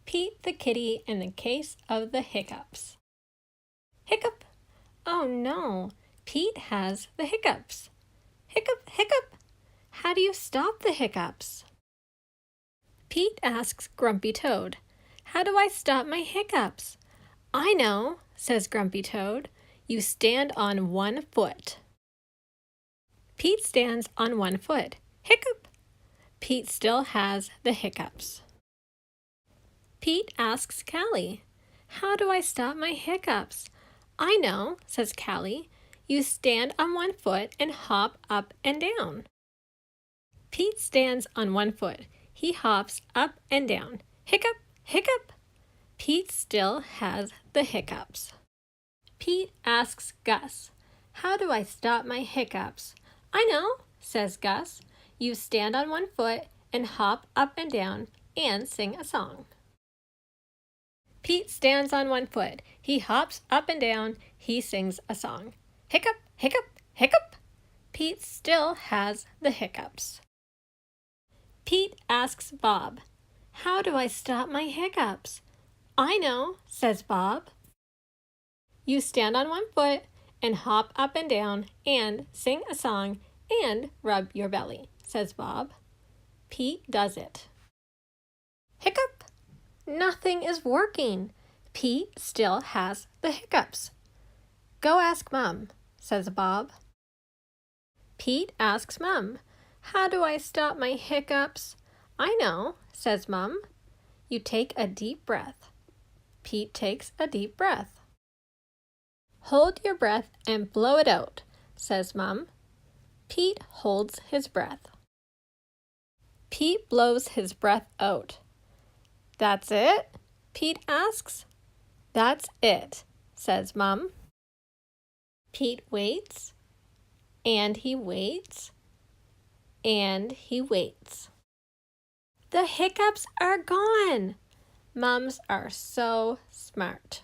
Pete the kitty in the case of the hiccups. Hiccup! Oh no, Pete has the hiccups. Hiccup, hiccup! How do you stop the hiccups? Pete asks Grumpy Toad, "How do I stop my hiccups?" "I know," says Grumpy Toad. "You stand on one foot." Pete stands on one foot. Hiccup! Pete still has the hiccups. Pete asks Callie, "How do I stop my hiccups?" "I know," says Callie. "You stand on one foot and hop up and down." Pete stands on one foot. He hops up and down. Hiccup, hiccup! Pete still has the hiccups. Pete asks Gus, "How do I stop my hiccups?" "I know," says Gus. "You stand on one foot and hop up and down and sing a song." Pete stands on one foot. He hops up and down. He sings a song. Hiccup, hiccup, hiccup! Pete still has the hiccups. Pete asks Bob, "How do I stop my hiccups?" "I know," says Bob. "You stand on one foot and hop up and down and sing a song and rub your belly," says Bob. Pete does it. Hiccup! Nothing is working. Pete still has the hiccups. "Go ask Mom," says Bob. Pete asks Mom, "How do I stop my hiccups?" "I know," says Mom. "You take a deep breath." Pete takes a deep breath. "Hold your breath and blow it out," says Mom. Pete holds his breath. Pete blows his breath out. "That's it?" Pete asks. "That's it," says Mom. Pete waits, and he waits, and he waits. The hiccups are gone! Mums are so smart.